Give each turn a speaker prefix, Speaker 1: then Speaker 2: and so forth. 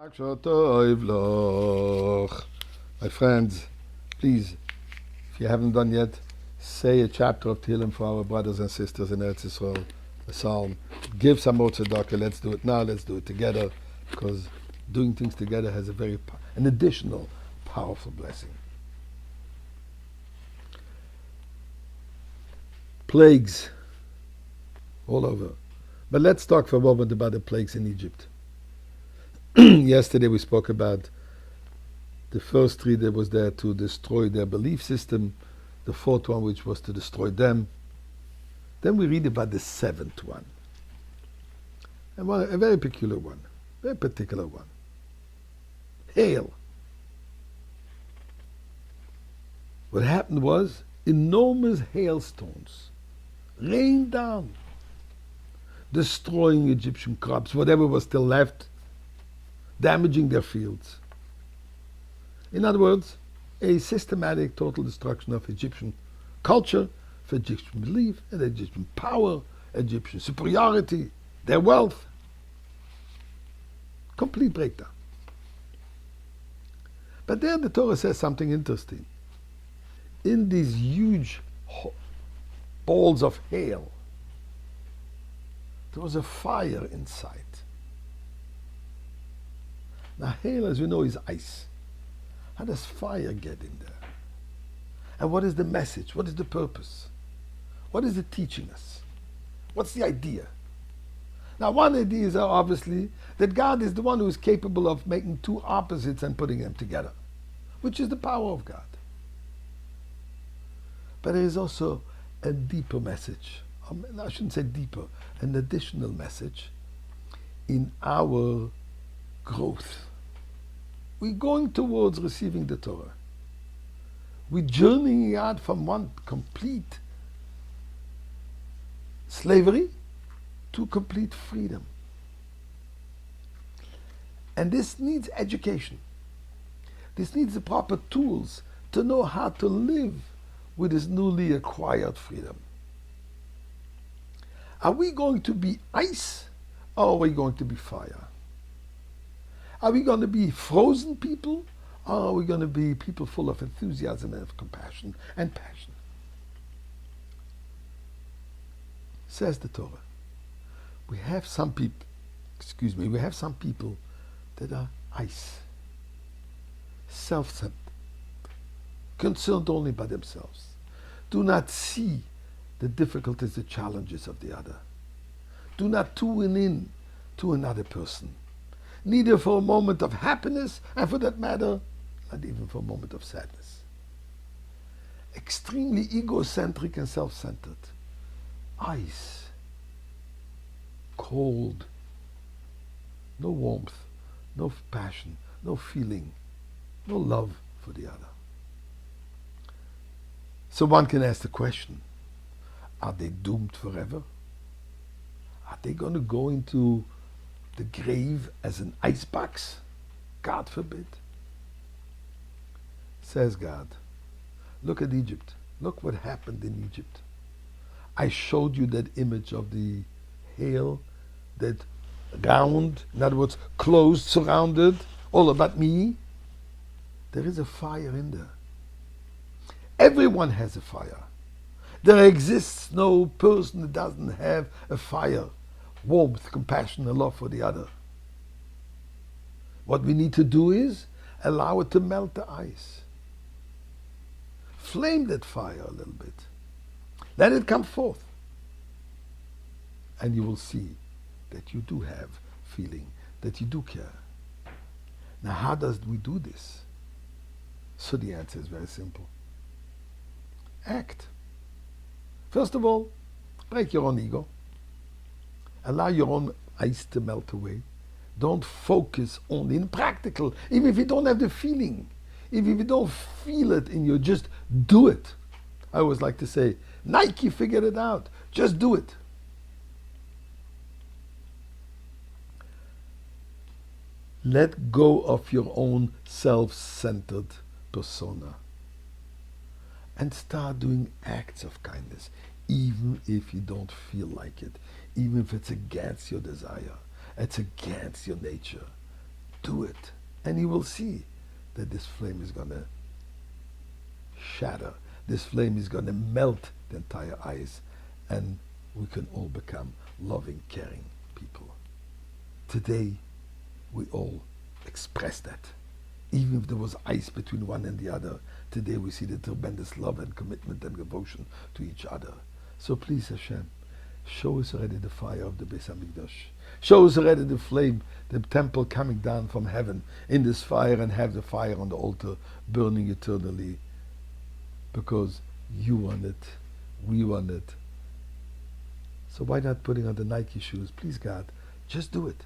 Speaker 1: My friends, please, if you haven't done yet, say a chapter of Tehillim for our brothers and sisters in Eretz Yisrael, a psalm. Give some more tzedakah. Let's do it now. Let's do it together, because doing things together has an additional powerful blessing. Plagues all over. But let's talk for a moment about the plagues in Egypt. Yesterday we spoke about the first three that was there to destroy their belief system, the fourth one which was to destroy them. Then we read about the seventh one, and a very peculiar one, very particular one. Hail. What happened was enormous hailstones rained down, destroying Egyptian crops, whatever was still left, damaging their fields. In other words, a systematic total destruction of Egyptian culture, of Egyptian belief, and Egyptian power, Egyptian superiority, their wealth. Complete breakdown. But there the Torah says something interesting. In these huge balls of hail, there was a fire inside. Now, hail, as you know, is ice. How does fire get in there? And what is the message? What is the purpose? What is it teaching us? What's the idea? Now, one idea is obviously that God is the one who is capable of making two opposites and putting them together, which is the power of God. But there is also a deeper message. I shouldn't say deeper, an additional message in our growth. We're going towards receiving the Torah. We're journeying out from one complete slavery to complete freedom. And this needs education. This needs the proper tools to know how to live with this newly acquired freedom. Are we going to be ice, or are we going to be fire? Are we going to be frozen people, or are we going to be people full of enthusiasm and of compassion and passion? Says the Torah. We have some people that are ice, self-centered, concerned only by themselves, do not see the difficulties, the challenges of the other, do not tune in to another person, neither for a moment of happiness, and for that matter, not even for a moment of sadness. Extremely egocentric and self-centered. Ice. Cold. No warmth, no passion, no feeling, no love for the other. So one can ask the question, are they doomed forever? Are they going to go into the grave as an icebox? God forbid. Says God, look at Egypt. Look what happened in Egypt. I showed you that image of the hail, that round, in other words, closed, surrounded, all about me. There is a fire in there. Everyone has a fire. There exists no person that doesn't have a fire, warmth, compassion, and love for the other. What we need to do is allow it to melt the ice. Flame that fire a little bit. Let it come forth. And you will see that you do have feeling, that you do care. Now, how does we do this? So the answer is very simple. Act. First of all, break your own ego. Allow your own ice to melt away. Don't focus only in practical, even if you don't have the feeling. If you don't feel it in you, just do it. I always like to say, Nike figured it out. Just do it. Let go of your own self-centered persona and start doing acts of kindness, even if you don't feel like it, even if it's against your desire, it's against your nature. Do it. And you will see that this flame is going to shatter. This flame is going to melt the entire ice, and we can all become loving, caring people. Today, we all express that. Even if there was ice between one and the other, today we see the tremendous love and commitment and devotion to each other. So please, Hashem, show us already the fire of the Beis Hamikdash. Show us already the flame, the temple coming down from heaven in this fire, and have the fire on the altar burning eternally. Because you want it, we want it. So why not putting on the Nike shoes? Please, God, just do it.